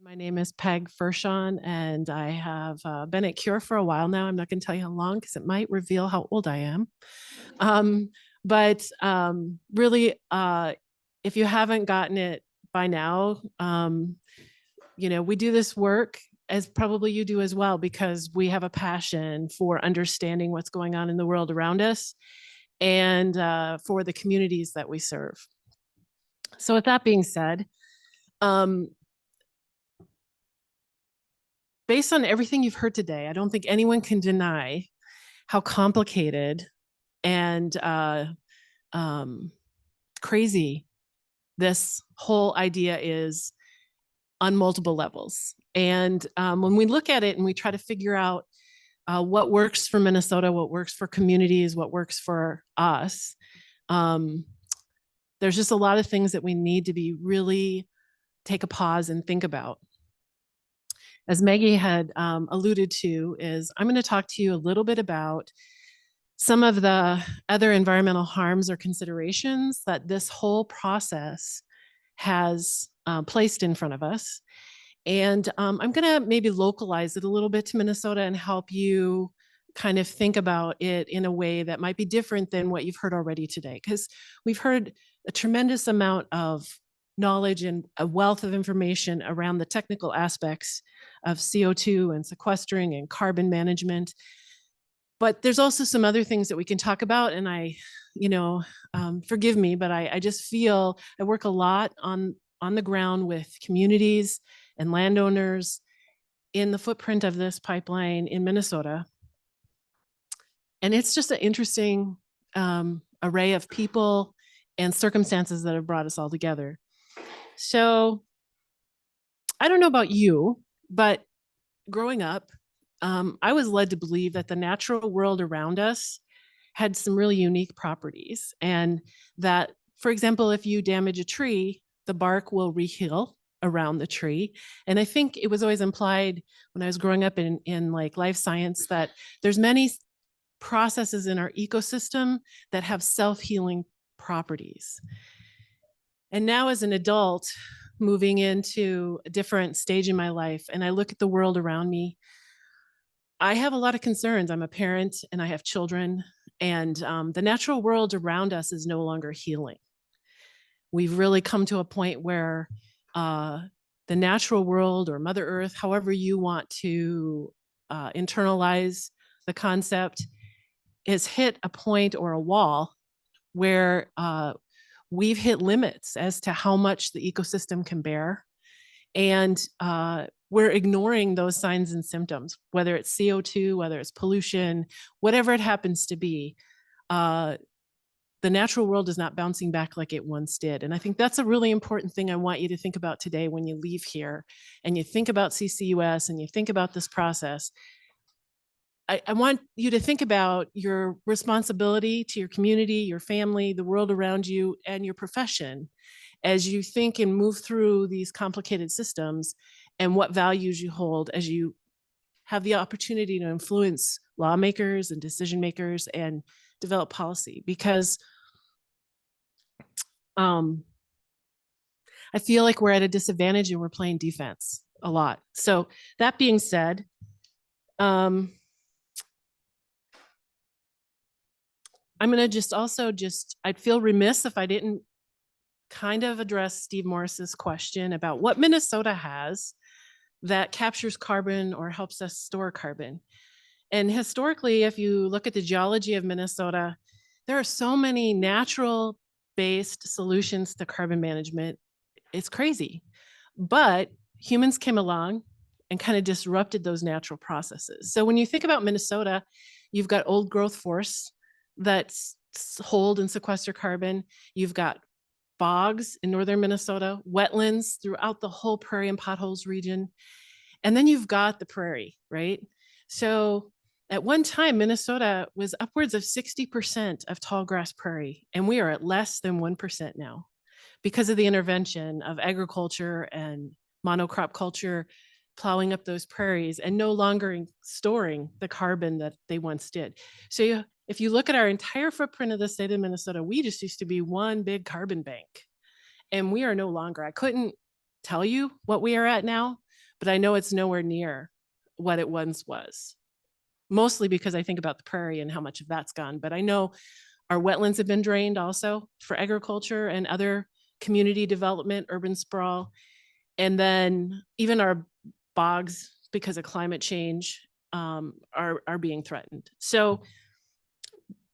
My name is Peg Furshong, and I have been at Cure for a while now. I'm not going to tell you how long because it might reveal how old I am. Um, but really, if you haven't gotten it by now, we do this work as probably you do as well because we have a passion for understanding what's going on in the world around us and for the communities that we serve. So, with that being said, um, based on everything you've heard today, I don't think anyone can deny how complicated and um, crazy this whole idea is on multiple levels. And when we look at it and we try to figure out what works for Minnesota, what works for communities, what works for us, um, there's just a lot of things that we need to be really take a pause and think about. As Maggie had alluded to, is I'm going to talk to you a little bit about some of the other environmental harms or considerations that this whole process has placed in front of us. And I'm going to maybe localize it a little bit to Minnesota and help you kind of think about it in a way that might be different than what you've heard already today. Because we've heard a tremendous amount of knowledge and a wealth of information around the technical aspects of CO2 and sequestering and carbon management. But there's also some other things that we can talk about. And forgive me, but I just feel I work a lot on the ground with communities and landowners in the footprint of this pipeline in Minnesota. And it's just an interesting array of people and circumstances that have brought us all together. So I don't know about you, but growing up, I was led to believe that the natural world around us had some really unique properties. And that, for example, if you damage a tree, the bark will reheal around the tree. And I think it was always implied when I was growing up in like life science that there's many processes in our ecosystem that have self-healing properties. And now as an adult, moving into a different stage in my life, and I look at the world around me, I have a lot of concerns. I'm a parent and I have children, and the natural world around us is no longer healing. We've really come to a point where the natural world or Mother Earth, however you want to internalize the concept, has hit a point or a wall where we've hit limits as to how much the ecosystem can bear. And we're ignoring those signs and symptoms, whether it's CO2, whether it's pollution, whatever it happens to be. The natural world is not bouncing back like it once did. And I think that's a really important thing I want you to think about today when you leave here and you think about CCUS and you think about this process. I want you to think about your responsibility to your community, your family, the world around you, and your profession as you think and move through these complicated systems and what values you hold as you have the opportunity to influence lawmakers and decision makers and develop policy. Because I feel like we're at a disadvantage and we're playing defense a lot. So that being said, I'm going to I'd feel remiss if I didn't kind of address Steve Morris's question about what Minnesota has that captures carbon or helps us store carbon. And historically, if you look at the geology of Minnesota, there are so many natural based solutions to carbon management. It's crazy. But humans came along and kind of disrupted those natural processes. So when you think about Minnesota, you've got old growth forests that hold and sequester carbon. You've got bogs in northern Minnesota, wetlands throughout the whole prairie and potholes region. And then you've got the prairie, right? So at one time, Minnesota was upwards of 60% of tall grass prairie, and we are at less than 1% now because of the intervention of agriculture and monocrop culture plowing up those prairies and no longer storing the carbon that they once did. So if you look at our entire footprint of the state of Minnesota, we just used to be one big carbon bank, and we are no longer. I couldn't tell you what we are at now, but I know it's nowhere near what it once was. Mostly because I think about the prairie and how much of that's gone. But I know our wetlands have been drained also for agriculture and other community development, urban sprawl. And then even our bogs, because of climate change, are being threatened. So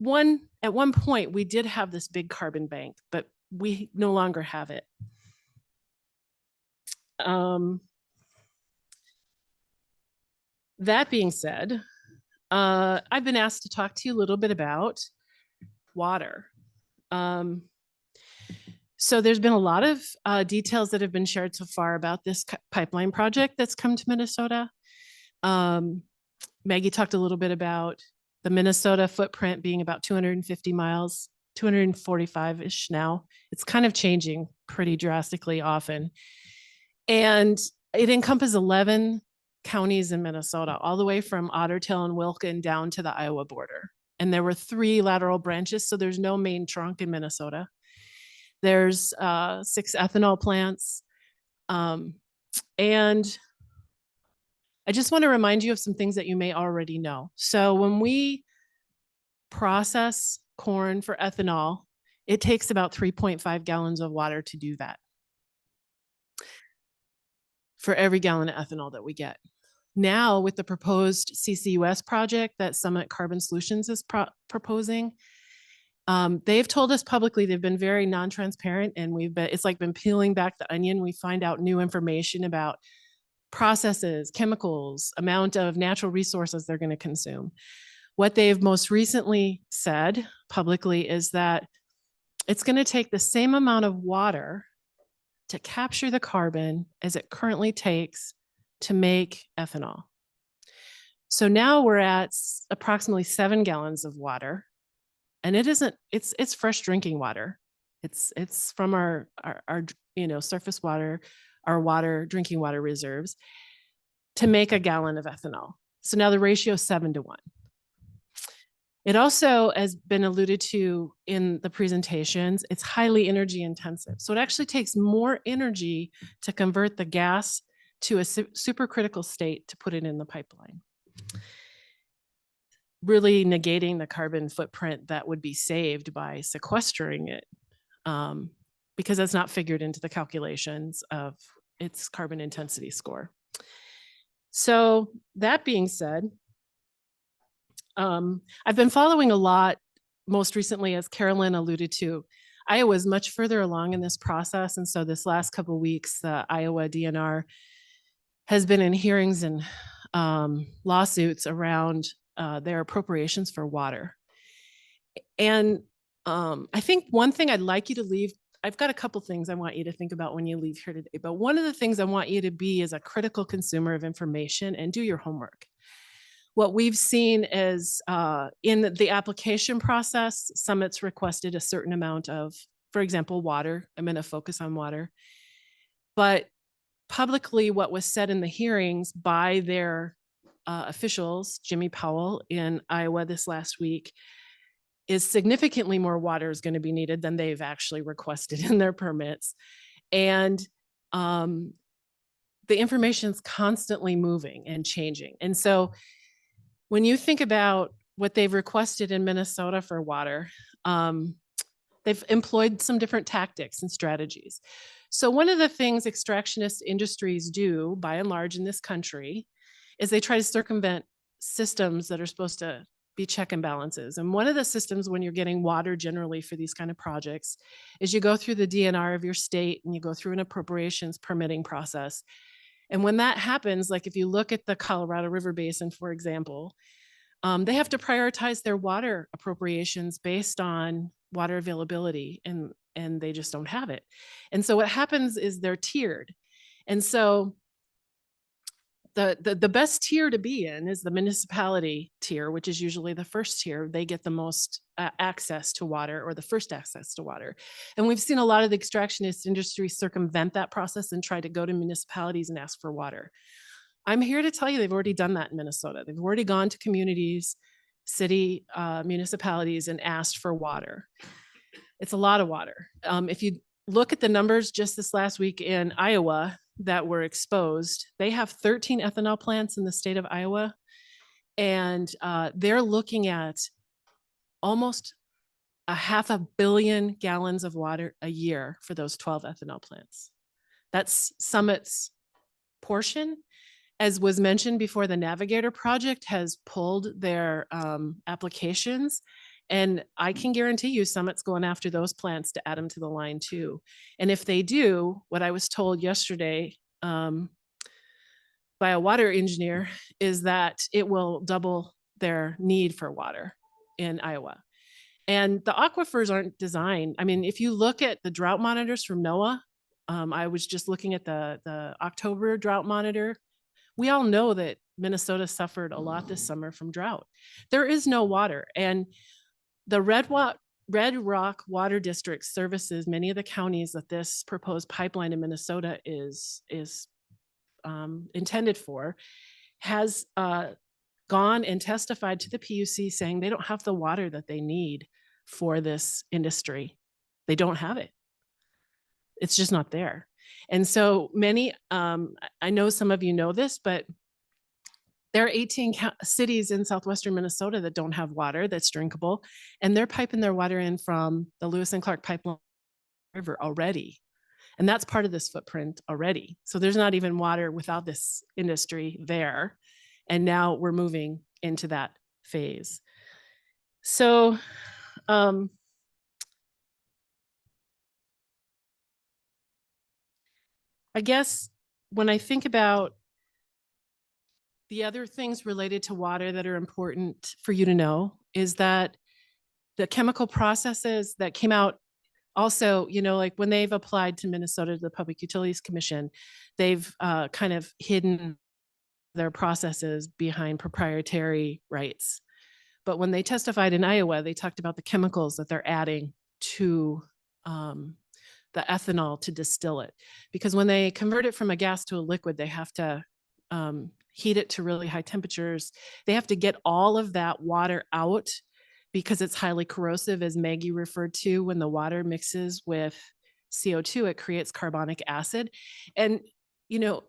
at one point, we did have this big carbon bank, but we no longer have it. That being said, I've been asked to talk to you a little bit about water. So there's been a lot of details that have been shared so far about this pipeline project that's come to Minnesota. Maggie talked a little bit about the Minnesota footprint being about 250 miles, 245-ish now. It's kind of changing pretty drastically often. And it encompasses 11 counties in Minnesota, all the way from Ottertail and Wilkin down to the Iowa border. And there were 3 lateral branches, so there's no main trunk in Minnesota. There's 6 ethanol plants. And I just want to remind you of some things that you may already know. So when we process corn for ethanol, it takes about 3.5 gallons of water to do that for every gallon of ethanol that we get. Now, with the proposed CCUS project that Summit Carbon Solutions is proposing, they've told us publicly, they've been very non-transparent, and it's like been peeling back the onion. We find out new information about processes, chemicals, amount of natural resources they're going to consume. What they've most recently said publicly is that it's going to take the same amount of water to capture the carbon as it currently takes to make ethanol. So now we're at approximately 7 gallons of water, and it's fresh drinking water. It's from our surface water, our drinking water reserves, to make a gallon of ethanol. So now the ratio is 7 to 1. It also has been alluded to in the presentations, it's highly energy intensive. So it actually takes more energy to convert the gas to a supercritical state to put it in the pipeline, really negating the carbon footprint that would be saved by sequestering it, because that's not figured into the calculations of its carbon intensity score. So that being said, I've been following a lot, most recently, as Carolyn alluded to. Iowa is much further along in this process. And so this last couple of weeks, the Iowa DNR has been in hearings and lawsuits around their appropriations for water. And I think one thing I'd like you to leave, I've got a couple things I want you to think about when you leave here today, but one of the things I want you to be is a critical consumer of information and do your homework. What we've seen is in the application process, Summit's requested a certain amount of, for example, water. I'm going to focus on water. But publicly, what was said in the hearings by their officials, Jimmy Powell in Iowa this last week, is significantly more water is going to be needed than they've actually requested in their permits. And the information is constantly moving and changing. And so when you think about what they've requested in Minnesota for water, they've employed some different tactics and strategies. So one of the things extractionist industries do, by and large in this country, is they try to circumvent systems that are supposed to be check and balances. And one of the systems when you're getting water generally for these kind of projects is you go through the DNR of your state and you go through an appropriations permitting process. And when that happens, like if you look at the Colorado River Basin, for example, they have to prioritize their water appropriations based on water availability, and they just don't have it. And so what happens is they're tiered. And so the best tier to be in is the municipality tier, which is usually the first tier. They get the most access to water, or the first access to water. And we've seen a lot of the extractionist industry circumvent that process and try to go to municipalities and ask for water. I'm here to tell you they've already done that in Minnesota. They've already gone to communities, city municipalities, and asked for water. It's a lot of water. If you look at the numbers just this last week in Iowa, that were exposed. They have 13 ethanol plants in the state of Iowa, and they're looking at almost 500 million gallons of water a year for those 12 ethanol plants. That's Summit's portion. As was mentioned before, the Navigator project has pulled their applications, and I can guarantee you Summit's going after those plants to add them to the line too. And if they do, what I was told yesterday by a water engineer is that it will double their need for water in Iowa. And the aquifers aren't designed. I mean, if you look at the drought monitors from NOAA, I was just looking at the October drought monitor. We all know that Minnesota suffered a lot this summer from drought. There is no water. And the Red Rock Water District services many of the counties that this proposed pipeline in Minnesota is intended for, has gone and testified to the PUC saying they don't have the water that they need for this industry. They don't have it. It's just not there. And so many, I know some of you know this, but there are 18 cities in southwestern Minnesota that don't have water that's drinkable, and they're piping their water in from the Lewis and Clark Pipeline River already. And that's part of this footprint already. So there's not even water without this industry there. And now we're moving into that phase. So I guess when I think about the other things related to water that are important for you to know is that the chemical processes that came out also, you know, like when they've applied to Minnesota to the Public Utilities Commission, they've kind of hidden their processes behind proprietary rights. But when they testified in Iowa, they talked about the chemicals that they're adding to the ethanol to distill it. Because when they convert it from a gas to a liquid, they have to heat it to really high temperatures. They have to get all of that water out because it's highly corrosive, as Maggie referred to. When the water mixes with CO2, it creates carbonic acid. And, you know,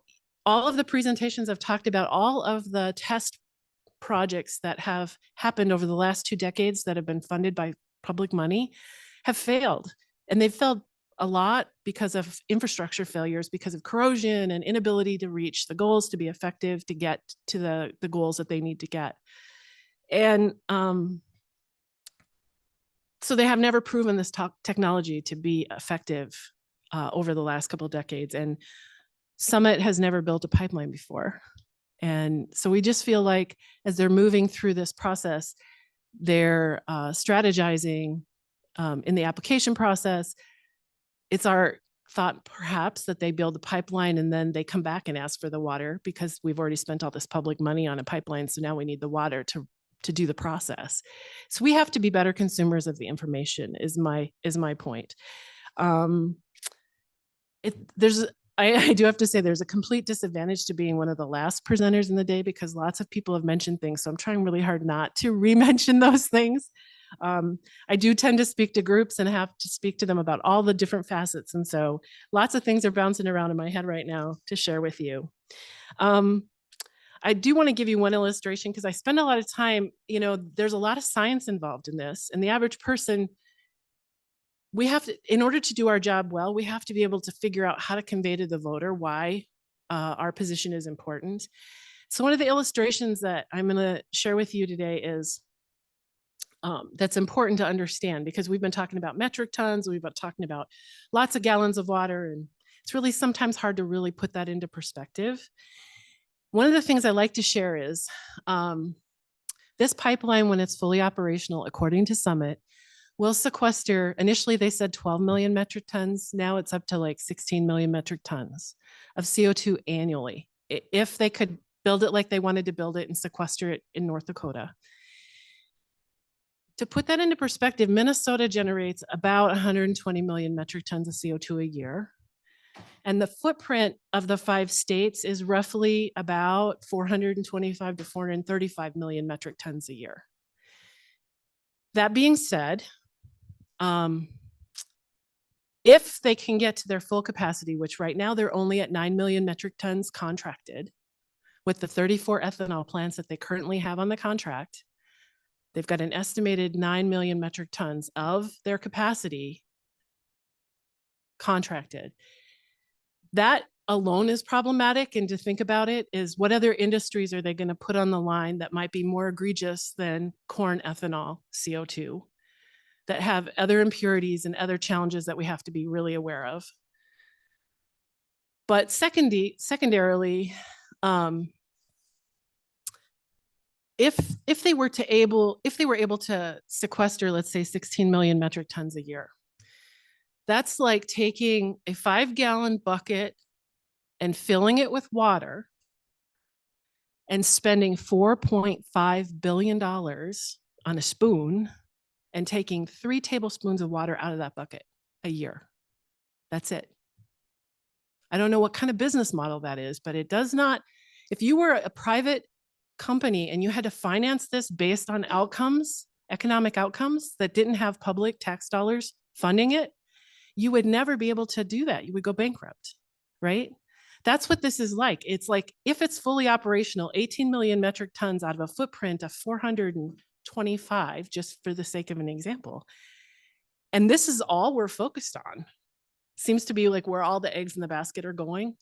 all of the presentations I've talked about, all of the test projects that have happened over the last 2 decades that have been funded by public money have failed. And they've failed a lot because of infrastructure failures, because of corrosion and inability to reach the goals to be effective, to get to the goals that they need to get. And so they have never proven this technology to be effective over the last couple of decades. And Summit has never built a pipeline before. And so we just feel like as they're moving through this process, they're strategizing in the application process. It's our thought perhaps that they build a pipeline and then they come back and ask for the water because we've already spent all this public money on a pipeline. So now we need the water to do the process. So we have to be better consumers of the information is my point. I do have to say there's a complete disadvantage to being one of the last presenters in the day because lots of people have mentioned things. So I'm trying really hard not to re-mention those things. I do tend to speak to groups and have to speak to them about all the different facets. And so lots of things are bouncing around in my head right now to share with you. I do want to give you one illustration because I spend a lot of time, you know, there's a lot of science involved in this, and the average person, we have to, in order to do our job well, we have to be able to figure out how to convey to the voter why our position is important. So one of the illustrations that I'm going to share with you today is that's important to understand because we've been talking about metric tons, we've been talking about lots of gallons of water, and it's really sometimes hard to really put that into perspective. One of the things I like to share is this pipeline, when it's fully operational, according to Summit, will sequester, initially they said 12 million metric tons. Now it's up to like 16 million metric tons of CO2 annually, if they could build it like they wanted to build it and sequester it in North Dakota. To put that into perspective, Minnesota generates about 120 million metric tons of CO2 a year. And the footprint of the 5 states is roughly about 425 to 435 million metric tons a year. That being said, If they can get to their full capacity, which right now they're only at 9 million metric tons contracted with the 34 ethanol plants that they currently have on the contract, they've got an estimated 9 million metric tons of their capacity contracted. That alone is problematic. And to think about it is, what other industries are they going to put on the line that might be more egregious than corn ethanol CO2, that have other impurities and other challenges that we have to be really aware of? But secondarily, if they were able to sequester, let's say 16 million metric tons a year, that's like taking a 5-gallon bucket and filling it with water and spending $4.5 billion on a spoon and taking 3 tablespoons of water out of that bucket a year. That's it. I don't know what kind of business model that is, but it does not, if you were a private company and you had to finance this based on outcomes, economic outcomes that didn't have public tax dollars funding it, you would never be able to do that. You would go bankrupt, right? That's what this is like. It's like, if it's fully operational, 18 million metric tons out of a footprint of 425, just for the sake of an example. And this is all we're focused on. Seems to be like where all the eggs in the basket are going.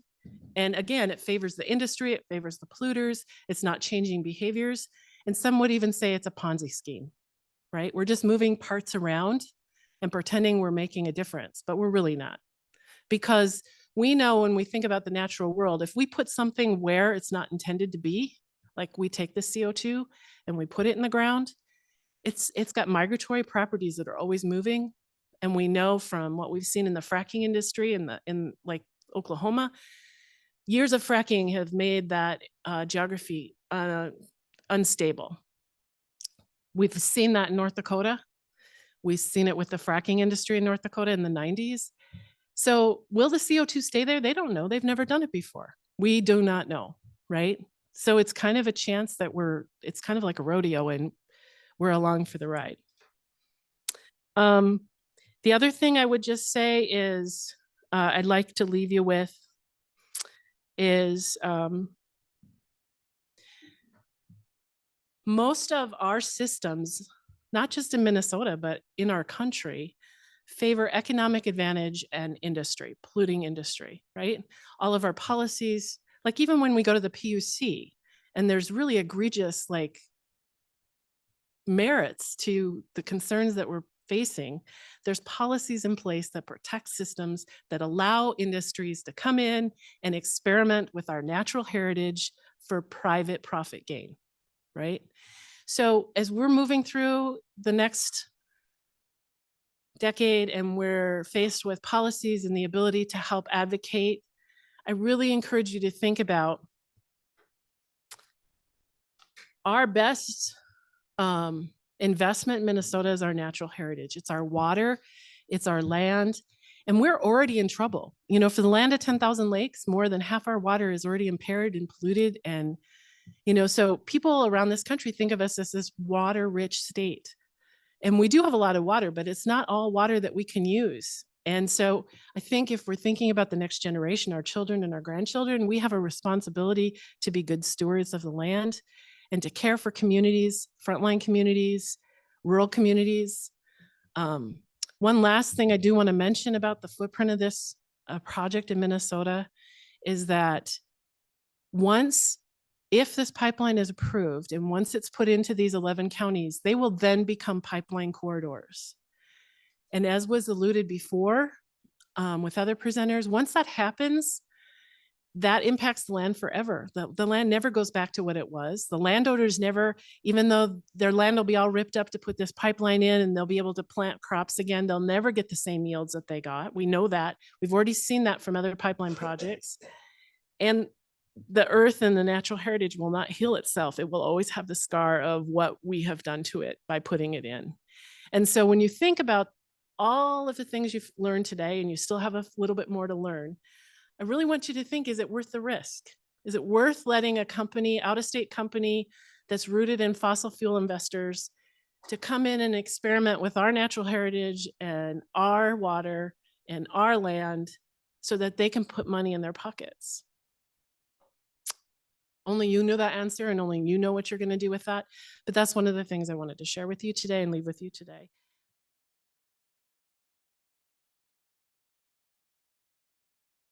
And again, it favors the industry, it favors the polluters, it's not changing behaviors. And some would even say it's a Ponzi scheme, right? We're just moving parts around and pretending we're making a difference, but we're really not. Because we know, when we think about the natural world, if we put something where it's not intended to be, like we take the CO2 and we put it in the ground, it's got migratory properties that are always moving. And we know from what we've seen in the fracking industry in like Oklahoma, years of fracking have made that geography unstable. We've seen that in North Dakota. We've seen it with the fracking industry in North Dakota in the 90s. So will the CO2 stay there? They don't know. They've never done it before. We do not know, right? So it's kind of a chance that it's kind of like a rodeo and we're along for the ride. The other thing I would just say is, I'd like to leave you with is, most of our systems, not just in Minnesota, but in our country, favor economic advantage and industry, polluting industry, right? All of our policies, like even when we go to the PUC and there's really egregious like merits to the concerns that we're facing, there's policies in place that protect systems that allow industries to come in and experiment with our natural heritage for private profit gain, right? So as we're moving through the next decade and we're faced with policies and the ability to help advocate, I really encourage you to think about our best investment in Minnesota is our natural heritage. It's our water, it's our land, and we're already in trouble. You know, for the land of 10,000 lakes, more than half our water is already impaired and polluted. And, you know, so people around this country think of us as this water-rich state. And we do have a lot of water, but it's not all water that we can use. And so I think if we're thinking about the next generation, our children and our grandchildren, we have a responsibility to be good stewards of the land and to care for communities, frontline communities, rural communities. One last thing I do want to mention about the footprint of this project in Minnesota is that if this pipeline is approved and once it's put into these 11 counties, they will then become pipeline corridors. And as was alluded before with other presenters, once that happens, that impacts the land forever. The land never goes back to what it was. The landowners never, even though their land will be all ripped up to put this pipeline in and they'll be able to plant crops again, they'll never get the same yields that they got. We know that. We've already seen that from other pipeline projects. And the earth and the natural heritage will not heal itself. It will always have the scar of what we have done to it by putting it in. And so when you think about all of the things you've learned today, and you still have a little bit more to learn, I really want you to think, is it worth the risk? Is it worth letting a company, out-of-state company that's rooted in fossil fuel investors, to come in and experiment with our natural heritage and our water and our land so that they can put money in their pockets? Only you know that answer, and only you know what you're going to do with that. But that's one of the things I wanted to share with you today and leave with you today.